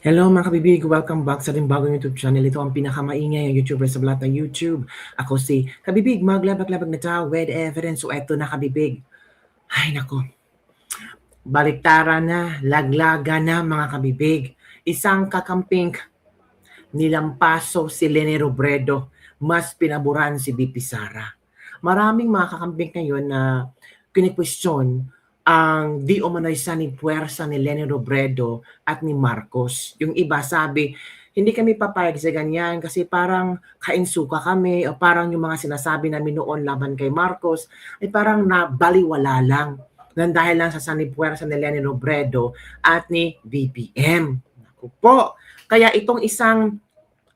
Hello mga kabibig, welcome back sa ating bagong YouTube channel. Ito ang pinakamaingay ang YouTuber sa lahat ng YouTube. Ako si Kabibig, maglabag-labag na tao with evidence. So eto na kabibig. Ay nako, baliktaran na, laglaga na mga kabibig. Isang kakamping nilampaso si Leni Robredo, mas pinaburan si BP Sara. Maraming mga kakamping ngayon na kini-question ang di umano'y sanib-puwersa ni Leni Robredo at ni Marcos. Yung iba sabi, hindi kami papayag sa ganyan kasi parang kainsuka kami o parang yung mga sinasabi namin noon laban kay Marcos ay parang nabaliwala lang nang dahil lang sa sanib-puwersa ni Leni Robredo at ni BBM. Naku po. Kaya itong isang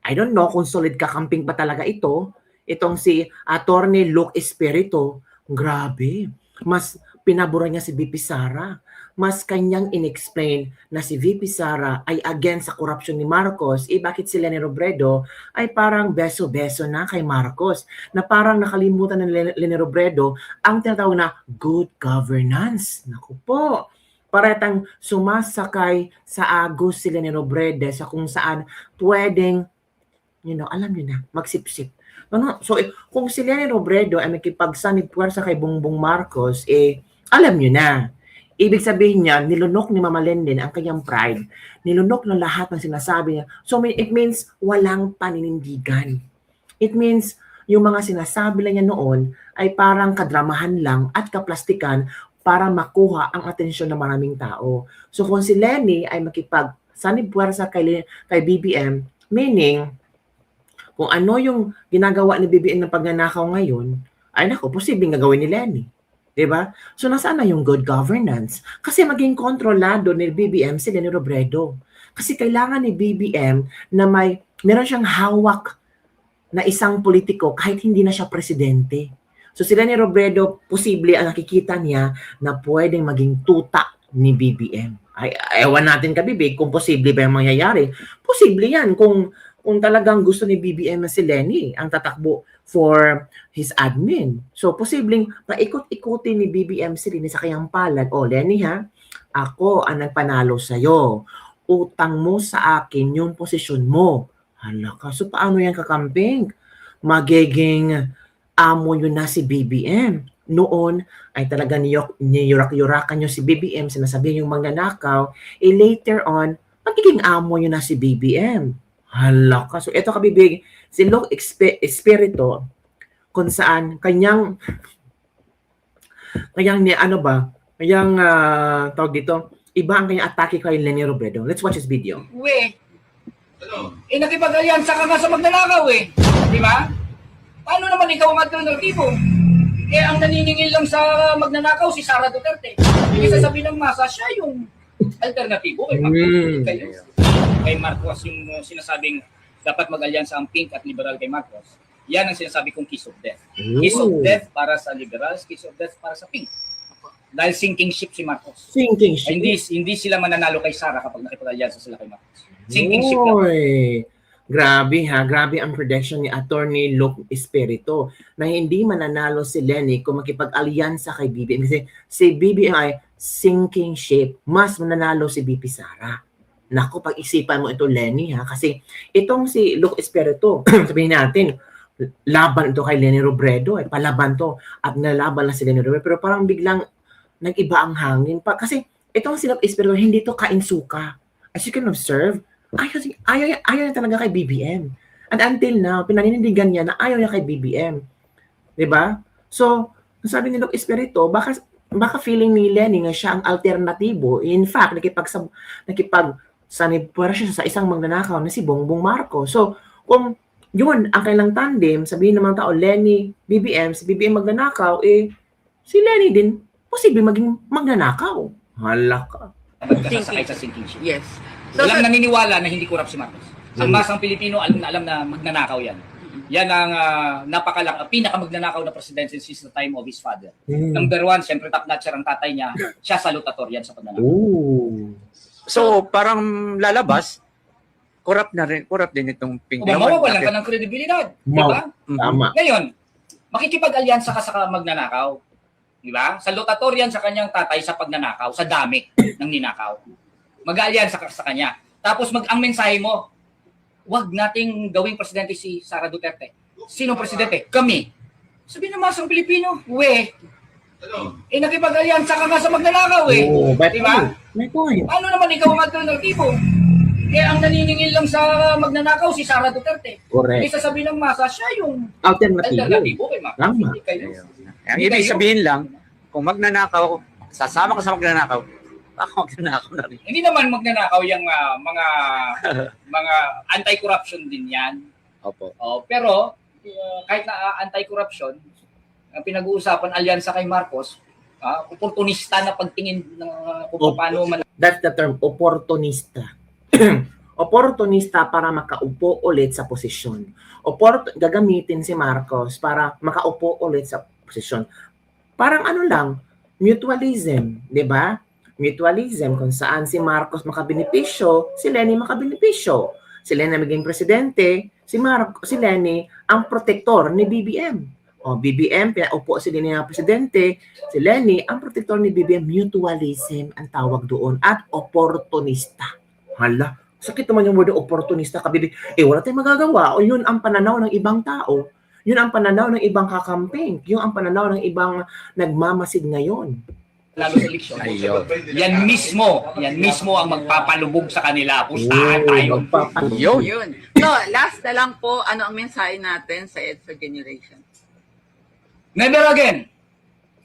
I don't know kung solid kakamping ba talaga ito. Itong si Attorney Luke Espiritu, grabe. Mas pinabura niya si VP Sara. Mas kanyang inexplain na si VP Sara ay against sa corruption ni Marcos. Bakit si Leni Robredo ay parang beso-beso na kay Marcos. Na parang nakalimutan ng Leni Robredo ang tinatawag na good governance. Naku po. Paretang sumasakay sa agos si Leni Robredo sa kung saan pwedeng alam niyo na, magsipsip. So, kung si Leni Robredo ay makipagsanib puwersa kay Bongbong Marcos, alam niyo na. Ibig sabihin niya, nilunok ni Mama Lenden ang kanyang pride. Nilunok na lahat ng sinasabi niya. So, it means walang paninindigan. It means yung mga sinasabi lang niya noon ay parang kadramahan lang at kaplastikan para makuha ang atensyon ng maraming tao. So, kung si Leni ay makipagsanib puwersa kay BBM, meaning, kung ano yung ginagawa ni BBM ng pagnanakaw ngayon, ay nako, posibleng gagawin ni Leni. Diba? So nasaan na yung good governance? Kasi maging kontrolado ni BBM si Leni Robredo. Kasi kailangan ni BBM na meron siyang hawak na isang politiko kahit hindi na siya presidente. So si Leni Robredo, posible ang nakikita niya na pwedeng maging tuta ni BBM. Ewan natin kabibig kung posible ba yung mangyayari. Posible yan kung talagang gusto ni BBM na si Leni ang tatakbo for his admin. So, posibleng paikot-ikutin ni BBM si Leni sa kanyang palad. O, Leni ha, ako ang nagpanalo sa'yo. Utang mo sa akin yung posisyon mo. Hala ka, so paano yan kakamping? Magiging amo yun na si BBM. Noon ay talaga niyurak-yurakan nyo si BBM, sinasabihin yung magnanakaw, later on, magiging amo yun na si BBM. Hala ka. So, ito kabibig, si Luke Espiritu, kung saan kanyang tawag dito, iba ang kanyang atake kay Leni Robredo. Let's watch this video. Nakipag-alyansa ka nga sa magnanakaw Di ba? Paano naman ikaw ang alternatibo? Ang naniningil lang sa magnanakaw si Sara Duterte. Hindi sasabihin ng masa, siya yung alternatibo kay Marcos. Kay Marcos yung sinasabing dapat mag-alyansa ang Pink at Liberal kay Marcos. Yan ang sinasabi kong kiss of death. Kiss of death para sa Liberals, kiss of death para sa Pink. Dahil sinking ship si Marcos. Sinking ship? Hindi sila mananalo kay Sara kapag nakipag-alyansa sila kay Marcos. Sinking ship lang. Grabe ha, grabe ang prediction ni Attorney Luke Espiritu na hindi mananalo si Leni kung makipag-alyansa kay BBM. Kasi si BBM ay sinking ship, mas mananalo si BP Sara. Naku, pag-isipan mo ito, Leni, ha? Kasi itong si Luke Espiritu, sabihin natin, laban ito kay Leni Robredo, palaban to, at nalaban na si Leni Robredo, pero parang biglang nag-iba ang hangin. Kasi itong si Luke Espiritu, hindi to kainsuka. As you can observe, ayaw niya talaga kay BBM. And until now, pinaninindigan niya na ayaw niya kay BBM. Diba? So, sabi ni Luke Espiritu, baka feeling ni Leni nga siya ang alternatibo. In fact, nakipagsanib siya sa isang magnanakaw na si Bongbong Marcos. So, kung yun ang kailang tandem, sabihin ng mga tao, Leni, BBM, si BBM magnanakaw, si Leni din, posible maging magnanakaw. Hala ka. Magkasasakay sa sinking ship. Yes. So, walang naniniwala na hindi corrupt si Marcos. Ang masang Pilipino, alam na magnanakaw yan. Yan ang pinakamagnanakaw na president since the time of his father. Number one, siyempre top-notcher ang tatay niya. Siya salutatorian sa pagnanakaw. So, parang lalabas, corrupt din itong Pink. Mawawalan ka ng kredibilidad. Diba? Tama. Ngayon, makikipag-alyansa ka sa magnanakaw. Diba? Salutatorian sa kanyang tatay sa pagnanakaw, sa dami ng ninakaw. Mag-alyansa ka sa kanya. Tapos ang mensahe mo, wag nating gawing presidente si Sara Duterte. Sino presidente? Kami. Sabi ng masang Pilipino, nakipag-alyansa ka nga sa magnanakaw Di ba? May point. Ano naman ikaw ang alternatibo? Ang naniningil lang sa magnanakaw si Sara Duterte. Correct. Isa sabi ng masa, siya yung Alternatibo. kay Marcos. Tama. Hindi kayo. Ang ibig sabihin lang, kung magnanakaw, sasama ka sa magnanakaw, ako magnanakaw na rin. Hindi naman magnanakaw yung mga anti-corruption din yan. Opo. Pero kahit na anti-corruption, ang pinag-uusapan alyansa kay Marcos, oportunista na pagtingin ng kung paano man. That's the term, oportunista. Oportunista para makaupo ulit sa posisyon. Gagamitin si Marcos para makaupo ulit sa posisyon. Parang ano lang, mutualism, di ba? Mutualism kung saan si Marcos makabenepisyo, si Leni makabenepisyo. Si Leni maging presidente, si Leni ang protektor ni BBM. BBM, pinaupo si Leni ang presidente, si Leni ang protektor ni BBM. Mutualism ang tawag doon at oportunista. Hala, sakit naman yung word opportunista, kabibig. Wala tayong magagawa. O yun ang pananaw ng ibang tao. Yun ang pananaw ng ibang kakamping. Yun ang pananaw ng ibang nagmamasid ngayon. Lalo sa eleksyon. Yan mismo ang magpapalubog sa kanila. Pustahan tayo. Yun. So, last na lang po, ano ang mensahe natin sa EDSA generation? Never again.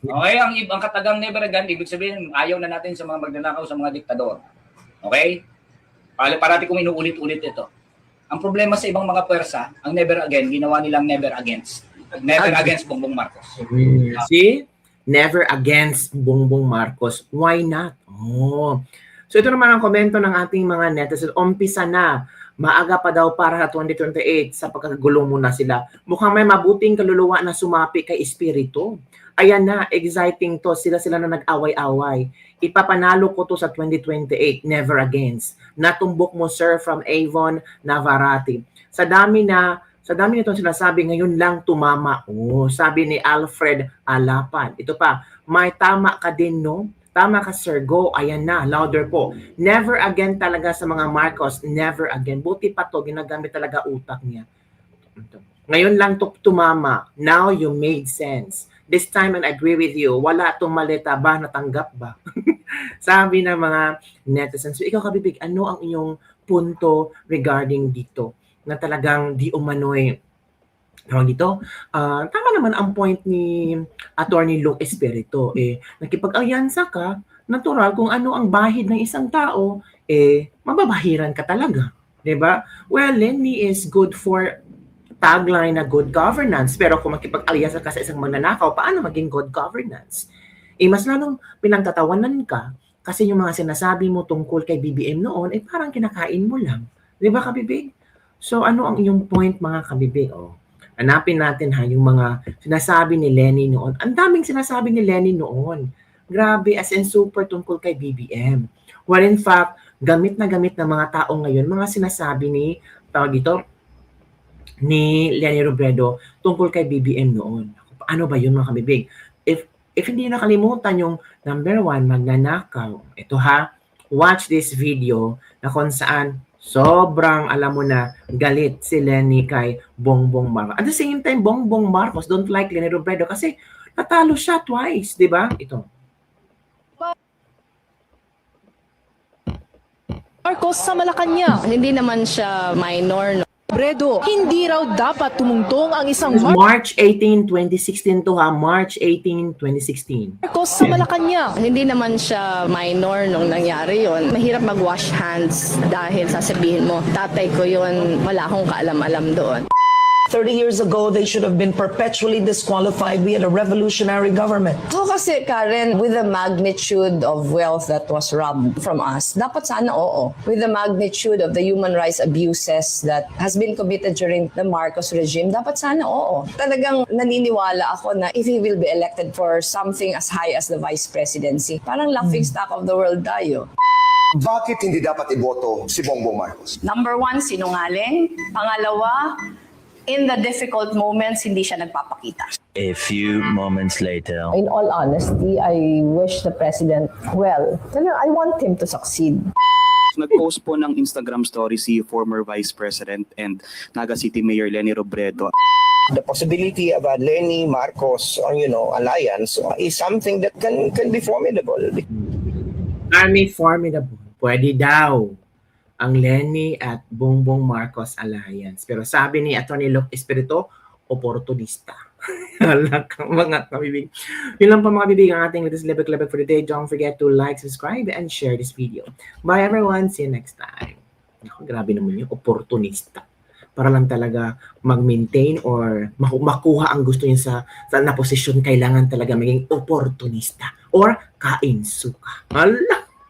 Okay, ang ibang katagang never again, ibig sabihin, ayaw na natin sa mga magnanakaw, sa mga diktador. Okay? Parati kong inuulit-ulit ito. Ang problema sa ibang mga pwersa, ang never again, ginawa nilang never against. Never against Bongbong Marcos. See? Never against Bongbong Marcos. Why not? So ito naman ang komento ng ating mga netizens. Umpisa na. Maaga pa daw para sa 2028 sa pagkagulong muna sila. Mukhang may mabuting kaluluwa na sumapi kay Espiritu. Ayan na, exciting to. Sila na nag-away-away. Ipapanalo ko to sa 2028. Never against. Natumbok mo, sir, from Avon Navarrete. Sa dami nitong sinasabi, ngayon lang tumama. Sabi ni Alfred Alapan. Ito pa, may tama ka din, no? Tama ka, sir. Go. Ayan na. Louder po. Never again talaga sa mga Marcos. Never again. Buti pa to. Ginagamit talaga utak niya. Ngayon lang tumama. Now you made sense. This time I agree with you. Wala itong maleta ba? Natanggap ba? Sabi ng mga netizens. So ikaw, Kabibig, ano ang inyong punto regarding dito? Na talagang di umano'y tawag dito, tama naman ang point ni Attorney Luke Espiritu. Nakipag-alyansa ka, natural kung ano ang bahid ng isang tao, mababahiran ka talaga. Diba? Well, Lenny is good for tagline na good governance. Pero kung makipag-alyansa ka sa isang magnanakaw, paano maging good governance? Mas lalong pinagtatawanan ka kasi yung mga sinasabi mo tungkol kay BBM noon, parang kinakain mo lang. Diba, Kabibig? So, ano ang iyong point, mga Kabibig? Hanapin natin yung mga sinasabi ni Lenny noon. Ang daming sinasabi ni Lenny noon. Grabe, as in super tungkol kay BBM. Well, in fact, gamit na gamit ng mga tao ngayon, mga sinasabi ni Lenny Robredo tungkol kay BBM noon. Ano ba yun, mga Kabibig? If hindi nakalimutan yung number 1, magnanakaw. Ito watch this video na kung saan sobrang, alam mo na, galit si Lenny kay Bongbong Marcos. At the same time, Bongbong Marcos don't like Lenny Robredo kasi natalo siya twice, di ba? Ito. Marcos sa Malacanang. Hindi naman siya minor, no? Robredo, hindi raw dapat tumungtong ang isang March 18, 2016 to March 18, 2016. Marcos sa Malacanang. Hindi naman siya minor nung nangyari yon. Mahirap mag-wash hands dahil sasabihin mo, tatay ko yun, wala akong kaalam-alam doon. 30 years ago, they should have been perpetually disqualified. We had a revolutionary government. So kasi, Karen, with the magnitude of wealth that was robbed from us, dapat sana oo. With the magnitude of the human rights abuses that has been committed during the Marcos regime, dapat sana oo. Talagang naniniwala ako na if he will be elected for something as high as the vice presidency, parang laughing stock of the world tayo. Bakit hindi dapat iboto si Bongbong Marcos? Number 1, sinungaling. Pangalawa, in the difficult moments, hindi siya nagpapakita. A few moments later. In all honesty, I wish the president well. I want him to succeed. Nag-post po ng Instagram story si former Vice President and Naga City Mayor Leni Robredo. The possibility of a Lenny Marcos, alliance is something that can be formidable. Army formidable. Pwede daw ang Lenny at Bongbong Marcos alliance. Pero sabi ni Atty. Luke Espiritu, oportunista. Hala ka mga kabibig. Yun lang po mga kabibig ang ating latest Lebek for today. Don't forget to like, subscribe, and share this video. Bye everyone. See you next time. Naku, grabe naman yung oportunista. Para lang talaga mag-maintain or makuha ang gusto niya sa na posisyon, kailangan talaga maging oportunista or kain suka. Hala!